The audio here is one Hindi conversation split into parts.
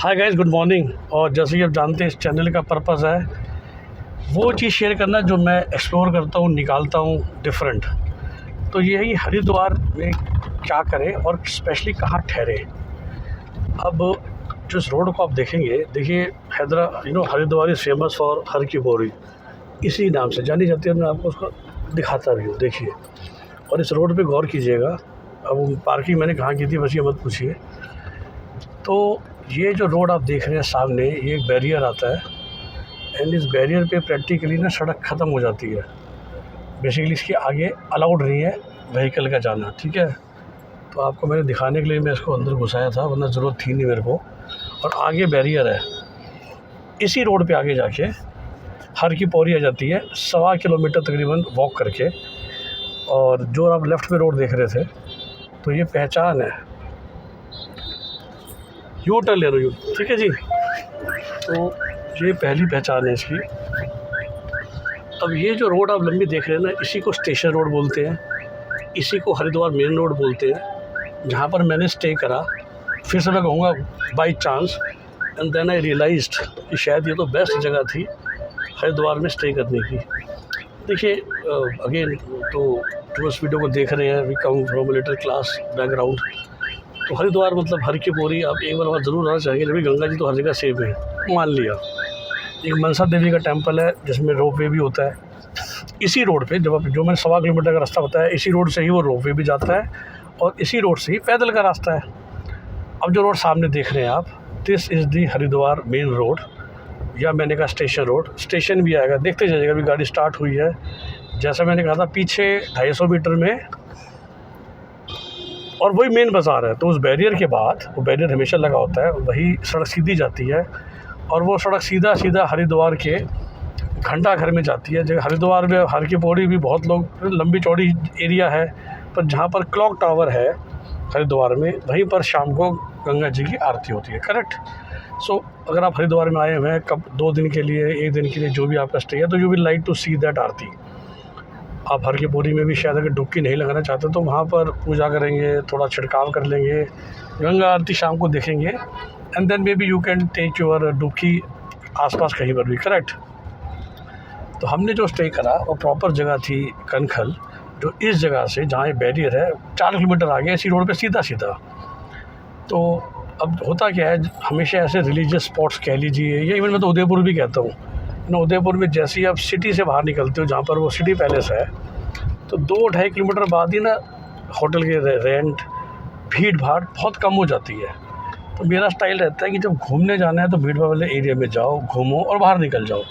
Hi guys, good morning. और जैसे कि आप जानते हैं इस चैनल का पर्पस है वो चीज़ शेयर करना जो मैं एक्सप्लोर करता हूँ, निकालता हूँ डिफरेंट। तो यही हरिद्वार में क्या करें और स्पेशली कहाँ ठहरे। अब जो इस रोड को आप देखेंगे, देखिए Haridwar is famous for her की पौड़ी, इसी नाम से जानी जाती है। मैं आपको उसको दिखाता भी हूँ, देखिए। और इस रोड पे गौर कीजिएगा। अब पार्किंग मैंने कहाँ की थी बस ये मत पूछिए। तो ये जो रोड आप देख रहे हैं सामने, ये एक बैरियर आता है एंड इस बैरियर पे प्रैक्टिकली ना सड़क ख़त्म हो जाती है। बेसिकली इसके आगे अलाउड नहीं है व्हीकल का जाना, ठीक है। तो आपको मैंने दिखाने के लिए मैं इसको अंदर घुसाया था, वरना ज़रूरत थी नहीं मेरे को। और आगे बैरियर है, इसी रोड पे आगे जाके हर की पौड़ी आ जाती है, 1.25 किलोमीटर तकरीबन वॉक करके। और जो आप लेफ़्ट में रोड देख रहे थे, तो ये पहचान है, यू टर्न ले लो, ठीक है जी। तो ये पहली पहचान है इसकी। अब ये जो रोड आप लंबी देख रहे हैं ना, इसी को स्टेशन रोड बोलते हैं, इसी को हरिद्वार मेन रोड बोलते हैं, जहाँ पर मैंने स्टे करा। फिर से मैं कहूँगा by chance, and then I realised कि शायद ये तो बेस्ट जगह थी हरिद्वार में स्टे करने की। देखिए अगेन, तो इस वीडियो को देख रहे हैं, we come from little class background. तो हरिद्वार मतलब हर की पौड़ी आप एक बार ज़रूर आना चाहेंगे, जब गंगा जी तो हर जगह सेम है, मान लिया। एक मनसा देवी का टेम्पल है जिसमें रोप वे भी होता है इसी रोड पे। जब जो मैंने 1.25 किलोमीटर का रास्ता बताया, इसी रोड से ही वो रोप वे भी जाता है और इसी रोड से ही पैदल का रास्ता है। अब जो रोड सामने देख रहे हैं आप, this is the Haridwar main road, या मैंने कहा स्टेशन रोड। स्टेशन भी आएगा, देखते जाइएगा। अभी गाड़ी स्टार्ट हुई है। जैसा मैंने कहा था, पीछे 250 मीटर में और वही मेन बाज़ार है। तो उस बैरियर के बाद, वो बैरियर हमेशा लगा होता है, वही सड़क सीधी जाती है और वो सड़क सीधा सीधा हरिद्वार के घंटा घर में जाती है। जगह हरिद्वार में हर की पौड़ी भी बहुत लोग, लंबी चौड़ी एरिया है, पर जहाँ पर क्लॉक टावर है हरिद्वार में, वहीं पर शाम को गंगा जी की आरती होती है, करेक्ट। सो अगर आप हरिद्वार में आए हुए हैं कब 2 दिन के लिए, 1 दिन के लिए, जो भी आपका स्टे है, तो you will like to see that aarti. आप हर की पौड़ी में भी शायद अगर डुबकी नहीं लगाना चाहते तो वहाँ पर पूजा करेंगे, थोड़ा छिड़काव कर लेंगे, गंगा आरती शाम को देखेंगे, and then maybe you can take your dubki आसपास कहीं पर भी, करेक्ट। तो हमने जो स्टे करा वो प्रॉपर जगह थी कनखल, जो इस जगह से, जहाँ ये बैरियर है, 4 किलोमीटर आगे इसी रोड पे सीधा सीधा। तो अब होता क्या है, हमेशा ऐसे रिलीजियस स्पॉट्स कह लीजिए, या इवन मैं तो उदयपुर भी कहता हूँ ना, उदयपुर में जैसे ही आप सिटी से बाहर निकलते हो, जहाँ पर वो सिटी पैलेस है, तो 2-2.5 किलोमीटर बाद ही ना होटल के रेंट, भीड़ भाड़ बहुत कम हो जाती है। तो मेरा स्टाइल रहता है कि जब घूमने जाना है तो भीड़ भाड़ वाले एरिया में जाओ, घूमो और बाहर निकल जाओ।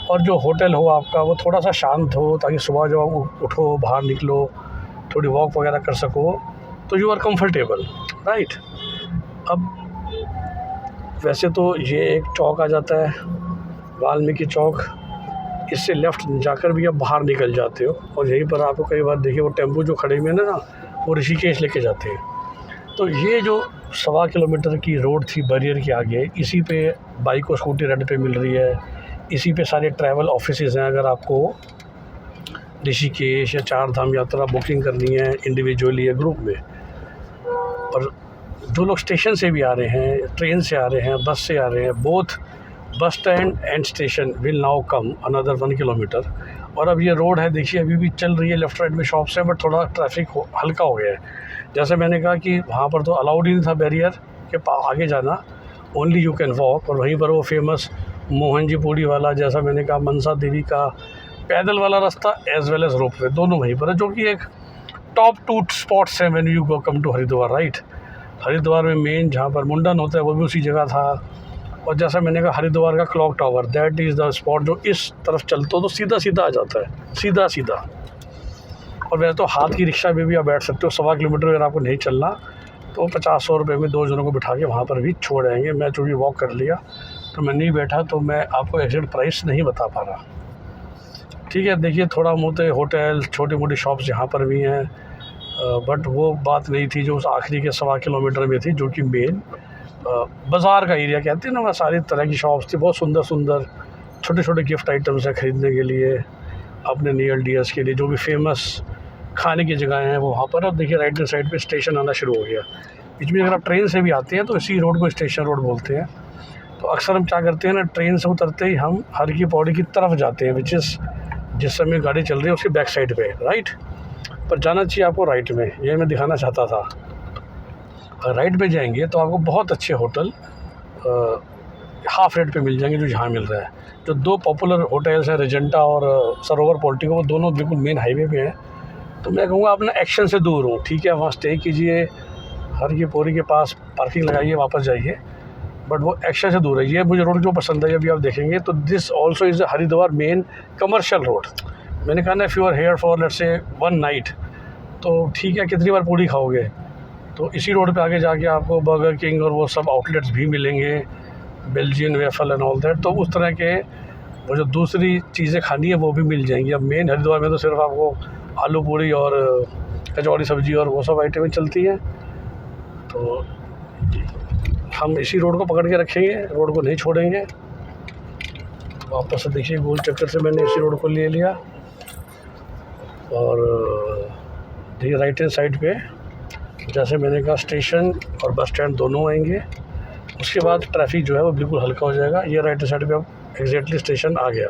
और जो होटल हो आपका वो थोड़ा सा शांत हो, ताकि सुबह जब आप उठो, बाहर निकलो, थोड़ी वॉक वगैरह कर सको, तो यू आर कंफर्टेबल, राइट। अब वैसे तो ये एक चौक आ जाता है, वाल्मीकि चौक। इससे लेफ़्ट जाकर भी आप बाहर निकल जाते हो और यहीं पर आपको कई बार देखिए वो टेम्पो जो खड़े हुए हैं ना, वो ऋषिकेश लेके जाते हैं। तो ये जो 1.25 किलोमीटर की रोड थी बैरियर के आगे, इसी पे बाइक और स्कूटी रेंट पे मिल रही है, इसी पे सारे ट्रैवल ऑफिसेज़ हैं। अगर आपको ऋषिकेश या 4 धाम यात्रा बुकिंग करनी है इंडिविजुअली या ग्रुप में, और जो लोग स्टेशन से भी आ रहे हैं, ट्रेन से आ रहे हैं, बस से आ रहे हैं, both bus stand and station will now come another 1 kilometre. और अब ये रोड है, देखिए अभी भी चल रही है, लेफ़्ट राइट में शॉप्स है, बट थोड़ा ट्रैफिक हल्का हो गया है। जैसे मैंने कहा कि वहाँ पर तो अलाउड ही नहीं था बैरियर के आगे जाना, ओनली यू कैन वॉक। और वहीं पर वो फेमस मोहन जी पूड़ी वाला, जैसा मैंने कहा, मनसा देवी का पैदल वाला रास्ता as well as ropeway, दोनों वहीं पर है, जो कि एक टॉप 2 स्पॉट्स हैं when you go come to Haridwar, right. Haridwar में मेन जहाँ पर मुंडन होता है वो भी उसी जगह था। और जैसा मैंने कहा, हरिद्वार का clock tower, that is the spot, जो इस तरफ चलते हो तो सीधा सीधा आ जाता है, सीधा सीधा। और वैसे तो हाथ की रिक्शा में भी आप बैठ सकते हो। 1.25 किलोमीटर अगर आपको नहीं चलना तो 50-100 रुपये में 2 जनों को बिठा के वहाँ पर भी छोड़ आएंगे। मैं चूँकि वॉक कर लिया तो मैं नहीं बैठा, तो मैं आपको एग्जैक्ट प्राइस नहीं बता पा रहा, ठीक है। देखिए थोड़ा मोटे होटल, छोटी मोटी शॉप्स यहाँ पर भी हैं, बट वो बात नहीं थी जो उस आखिरी के 1.25 किलोमीटर में थी, जो कि मेन बाज़ार का एरिया कहते हैं ना। वहाँ सारी तरह की शॉप्स थी, बहुत सुंदर सुंदर छोटे छोटे गिफ्ट आइटम्स हैं ख़रीदने के लिए, अपने नियर डियर्स के लिए। जो भी फेमस खाने की जगह हैं वो वहाँ पर। और देखिए राइट हैंड साइड पे स्टेशन आना शुरू हो गया। बीच में अगर आप ट्रेन से भी आते हैं तो इसी रोड को स्टेशन रोड बोलते हैं। तो अक्सर हम क्या करते हैं ना, ट्रेन से उतरते ही हम हर की पौड़ी की तरफ जाते हैं, विच इज़ जिस समय गाड़ी चल रही है उसकी बैक साइड पे, राइट। पर जाना चाहिए आपको राइट में, ये मैं दिखाना चाहता था। अगर राइट में जाएंगे तो आपको बहुत अच्छे होटल हाफ़ रेट पे मिल जाएंगे जो यहाँ मिल रहा है। जो दो पॉपुलर होटल्स हैं, रेजेंटा और सरोवर पोर्टिको, वो दोनों बिल्कुल मेन हाईवे पे हैं। तो मैं कहूँगा अपना एक्शन से दूर हूँ, ठीक है, वहाँ स्टे कीजिए, हर की पौड़ी के पास पार्किंग लगाइए, वापस जाइए, बट वो एक्शन से दूर है। ये मुझे रोड क्यों पसंद है, अभी आप देखेंगे तो this also is Haridwar main commercial road. मैंने कहा ना, if you are here for let's say 1 night, तो ठीक है, कितनी बार पूड़ी खाओगे। तो इसी रोड पे आगे जाके आपको बर्गर किंग और वो सब आउटलेट्स भी मिलेंगे, Belgian waffle and all that. तो उस तरह के वो जो दूसरी चीज़ें खानी है वो भी मिल जाएंगी। अब मेन हरिद्वार में तो सिर्फ आपको आलू पूड़ी और कचौड़ी सब्ज़ी और वो सब आइटमें चलती हैं। तो हम इसी रोड को पकड़ के रखेंगे, रोड को नहीं छोड़ेंगे। वापस से देखिए, गोल चक्कर से मैंने इसी रोड को ले लिया और देखिए राइट हैंड साइड पे जैसे मैंने कहा स्टेशन और बस स्टैंड दोनों आएंगे। उसके बाद ट्रैफिक जो है वो बिल्कुल हल्का हो जाएगा। ये राइट हैंड साइड पे अब एग्जैक्टली स्टेशन आ गया।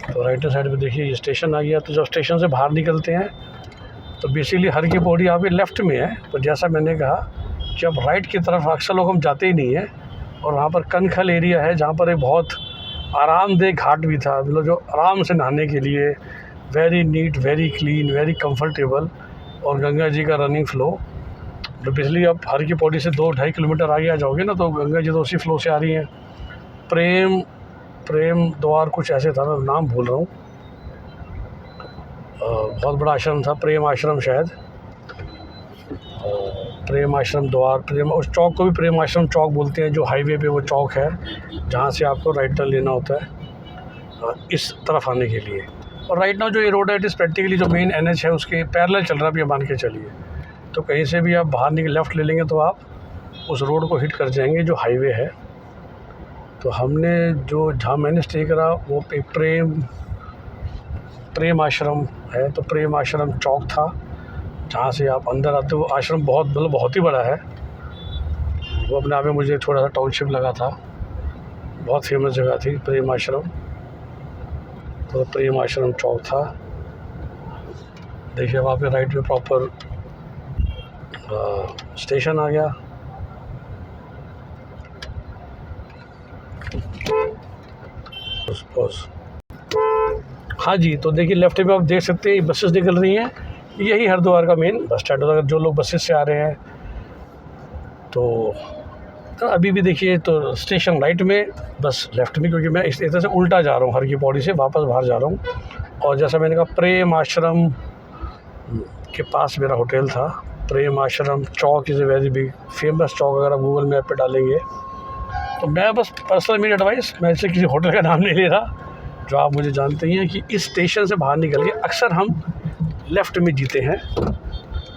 तो राइट हैंड साइड पे देखिए ये स्टेशन आ गया। तो जब स्टेशन से बाहर निकलते हैं तो बेसिकली हर की पौड़ी यहाँ पे लेफ़्ट में है। तो जैसा मैंने कहा कि अब राइट की तरफ अक्सर लोग हम जाते ही नहीं हैं, और वहाँ पर कनखल एरिया है जहाँ पर एक बहुत आरामदेह घाट भी था, मतलब जो आराम से नहाने के लिए, very neat, very clean, very comfortable, और गंगा जी का रनिंग फ़्लो। तो बेसिकली आप हर की पौड़ी से 2-2.5 किलोमीटर आगे आ जाओगे ना, तो गंगा जी तो उसी फ्लो से आ रही हैं। प्रेम द्वार कुछ ऐसे था, मैं नाम भूल रहा हूँ, बहुत बड़ा आश्रम था, प्रेम आश्रम शायद, प्रेम आश्रम द्वार, प्रेम, उस चौक को भी प्रेम आश्रम चौक बोलते हैं। जो हाईवे पे वो चौक है जहाँ से आपको राइट टर्न लेना होता है इस तरफ आने के लिए। और राइट नाउ जो ये रोड है इट इज़ प्रैक्टिकली जो मेन NH है उसके पैरेलल चल रहा है, अभी मान के चलिए। तो कहीं से भी आप बाहर निकल लेफ़्ट ले लेंगे तो आप उस रोड को हिट कर जाएंगे जो हाईवे है। तो हमने जो जहाँ मैंने स्टे करा वो एक प्रेम आश्रम है। तो प्रेम आश्रम चौक था जहाँ से आप अंदर आते हो। आश्रम बहुत ही बड़ा है, वो अपने आप में मुझे थोड़ा सा टाउनशिप लगा था। बहुत फेमस जगह थी प्रेम आश्रम। तो प्रेम आश्रम चौक था, देखिए वहाँ पे राइट में प्रॉपर स्टेशन आ गया। हाँ जी, तो देखिए लेफ्ट में आप देख सकते हैं बसेस निकल रही हैं, यही हरिद्वार का मेन बस स्टैंड। अगर जो लोग बसेस से आ रहे हैं तो अभी भी देखिए तो स्टेशन राइट में, बस लेफ़्ट में, क्योंकि मैं इस तरह से उल्टा जा रहा हूँ, हर की पौड़ी से वापस बाहर जा रहा हूँ। और जैसा मैंने कहा प्रेम आश्रम के पास मेरा होटल था। Prem Ashram Chowk is a very big famous chowk, अगर आप गूगल मैप पे डालेंगे तो। मैं बस पर्सनल मेरी एडवाइस, मैं इससे किसी होटल का नाम नहीं ले रहा, जो आप मुझे जानते ही हैं कि इस स्टेशन से बाहर निकल के अक्सर हम लेफ़्ट में जीते हैं।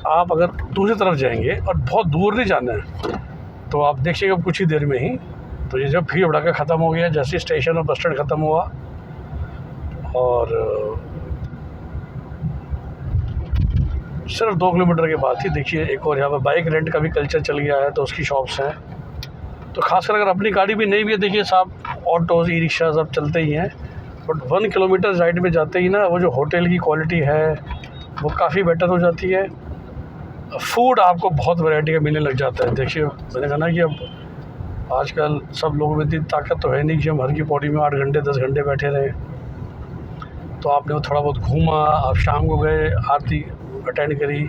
आप अगर दूसरी तरफ जाएंगे और बहुत दूर नहीं जाना है तो आप देखिएगा कुछ ही देर में ही, तो ये जब भीड़ भड़का ख़त्म हो गया, जैसे स्टेशन और बस स्टैंड ख़त्म हुआ और सिर्फ 2 किलोमीटर के बाद ही देखिए एक और यहाँ पर बाइक रेंट का भी कल्चर चल गया है, तो उसकी शॉप्स हैं। तो खासकर अगर अपनी गाड़ी भी नहीं भी है, देखिए साहब ऑटोज़, ई रिक्शा सब चलते ही हैं, बट 1 किलोमीटर राइट में जाते ही ना वो जो होटल की क्वालिटी है वो काफ़ी बेटर हो जाती है। फूड आपको बहुत वैरायटी का मिलने लग जाता है। देखिए मैंने कहा ना कि अब आजकल सब लोगों में इतनी ताकत तो है नहीं कि हम हर की पौड़ी में 8 घंटे 10 घंटे बैठे रहे। तो आपने वो थोड़ा बहुत घूमा, आप शाम को गए, आरती अटेंड करी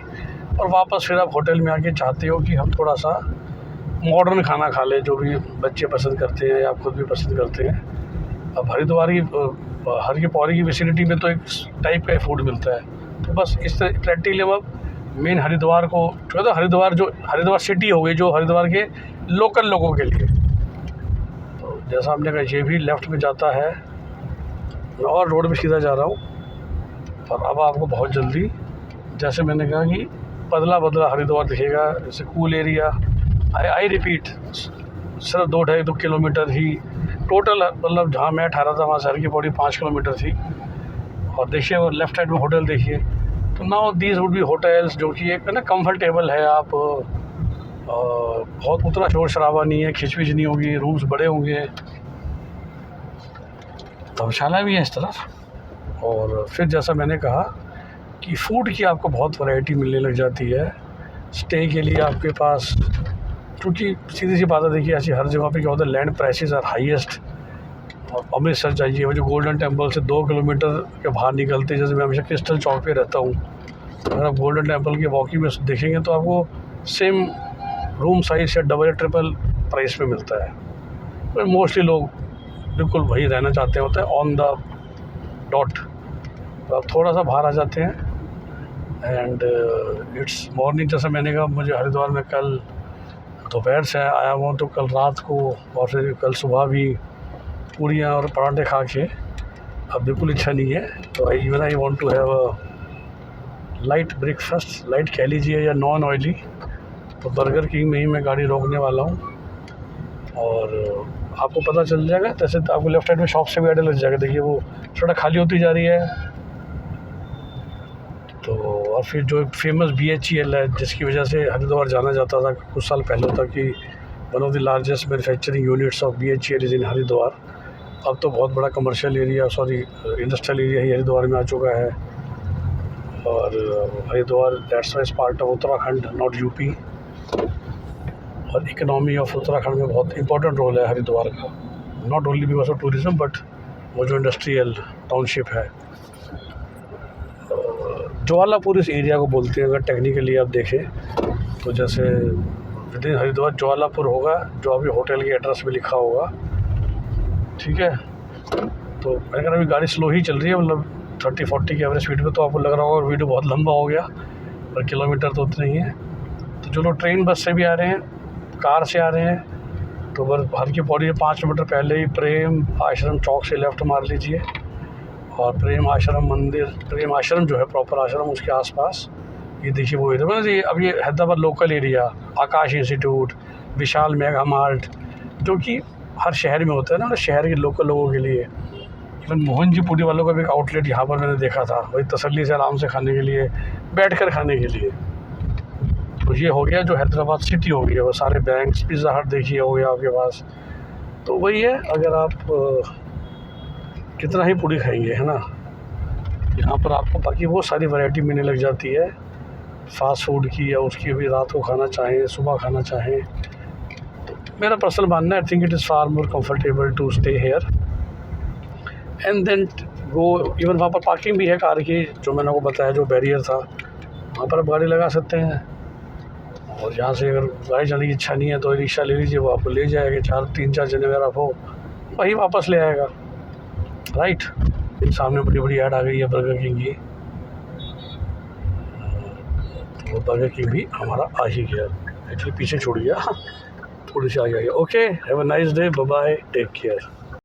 और वापस फिर आप होटल में आके चाहते हो कि हम थोड़ा सा मॉडर्न खाना खा लें, जो भी बच्चे पसंद करते हैं या खुद भी पसंद करते हैं। अब हरिद्वार की हर की पौड़ी की विसिनिटी में तो एक टाइप का फूड मिलता है। तो बस इस तरह प्रैक्टिकली अब मेन हरिद्वार को जो है, हरिद्वार सिटी हो गई जो हरिद्वार के लोकल लोगों के लिए। तो जैसा आपने कहा ये भी लेफ़्ट में जाता है, मैं और रोड पे सीधा जा रहा हूँ। और अब आपको बहुत जल्दी, जैसे मैंने कहा कि बदला बदला हरिद्वार दिखेगा, जैसे कूल एरिया। आई रिपीट, सिर्फ 2-2.5 किलोमीटर ही टोटल, मतलब जहाँ मैं ठहरा था वहाँ से हर की पौड़ी 5 किलोमीटर थी। और देखिए वो लेफ़्ट साइड में होटल देखिए। तो now these would be hotels जो कि एक ना कंफर्टेबल है। आप और बहुत उतना शोर शराबा नहीं है, खिचपिच नहीं होगी, रूम्स बड़े होंगे, धर्मशाला भी है इस तरफ। और फिर जैसा मैंने कहा कि फ़ूड की आपको बहुत वैरायटी मिलने लग जाती है। स्टे के लिए आपके पास, क्योंकि सीधी सी बात है, देखिए ऐसी हर जगह पे क्या होता है, land prices are highest. Amritsar जाइए, वो जो गोल्डन टेम्पल से 2 किलोमीटर के बाहर निकलते, जैसे मैं हमेशा क्रिस्टल चौक पे रहता हूँ, अगर आप गोल्डन टेम्पल के वॉकिंग में देखेंगे तो आपको सेम रूम साइज या डबल या ट्रिपल प्राइस में मिलता है। तो मोस्टली लोग बिल्कुल वही रहना चाहते होते हैं, ऑन द डॉट। तो आप थोड़ा सा बाहर आ जाते हैं एंड इट्स मॉर्निंग। जैसा मैंने कहा, मुझे हरिद्वार में कल दोपहर से आया हुआ, तो कल रात को और फिर कल सुबह भी पूरियाँ और पराठे खा के अब बिल्कुल इच्छा नहीं है। तो even I want to have a light breakfast, light कह लीजिए या नॉन ऑयली। तो बर्गर किंग में ही मैं गाड़ी रोकने वाला हूँ और आपको पता चल जाएगा। जैसे आपको लेफ्ट साइड में शॉप से भी आइडिया लग जाएगा, देखिए वो थोड़ा खाली होती जा रही है। तो और फिर जो फेमस BHEL है, जिसकी वजह से हरिद्वार जाना जाता था कुछ साल पहले तक कि one of the largest manufacturing units of BHEL is in Haridwar. अब तो बहुत बड़ा कमर्शियल एरिया, इंडस्ट्रियल एरिया ही हरिद्वार में आ चुका है। और Haridwar that's wise part of Uttarakhand, not UP. और इकनॉमी ऑफ उत्तराखंड में बहुत इंपॉर्टेंट रोल है हरिद्वार का, not only because of tourism but वो जो इंडस्ट्रियल टाउनशिप है। ज्वालापुर इस एरिया को बोलते हैं, अगर टेक्निकली आप देखें तो। जैसे विद इन हरिद्वार ज्वालापुर होगा, जो अभी होटल के एड्रेस में लिखा होगा, ठीक है। तो मैंने कहा अभी गाड़ी स्लो ही चल रही है, मतलब 30-40 की एवरेज स्पीड पे, तो आपको लग रहा होगा वीडियो बहुत लंबा हो गया, पर किलोमीटर तो उतने ही है। तो जो लोग ट्रेन बस से भी आ रहे हैं, कार से आ रहे हैं, तो बस हर की पौड़ी 5 किलोमीटर पहले ही प्रेम आश्रम चौक से लेफ़्ट मार लीजिए और प्रेम आश्रम मंदिर, प्रेम आश्रम जो है प्रॉपर आश्रम, उसके आसपास ये देखिए वो एरिया। मतलब ये अब ये हैदराबाद लोकल एरिया, आकाश इंस्टीट्यूट, विशाल मेगा मार्ट, जो कि हर शहर में होता है ना, शहर के लोकल लोगों के लिए। इवन मोहन जी पूरी वालों का भी एक आउटलेट यहाँ पर मैंने देखा था, वही तसल्ली से आराम से खाने के लिए, बैठ कर खाने के लिए। तो ये हो गया जो हैदराबाद सिटी हो गया, वो सारे बैंक्स, पिज़्ज़ा हट देखिए हो गया आपके पास। तो वही है, अगर आप कितना ही पूरी खाएंगे, है ना, यहाँ पर आपको बाकी वो सारी वैरायटी मिलने लग जाती है फास्ट फूड की, या उसकी भी रात को खाना चाहें, सुबह खाना चाहें। तो मेरा पर्सनल मानना है, I think it is far more comfortable to stay here and then go. Even वहाँ पर पार्किंग भी है कार की, जो मैंने आपको बताया, जो बैरियर था वहाँ पर आप गाड़ी लगा सकते हैं। और यहाँ से अगर गाड़ी जाने की इच्छा नहीं है तो रिक्शा ले लीजिए, वो आपको ले जाएगा। 3-4 जने अगर आप हो, वही वापस ले आएगा, राइट। सामने बड़ी बड़ी ऐड आ गई है बर्गर किंग की, तो वो बर्गर किंग भी हमारा आ ही गया, एक्चुअली पीछे छोड़ गया, थोड़ी सी आगे आ गया। Okay, have a nice day, bye bye, take care.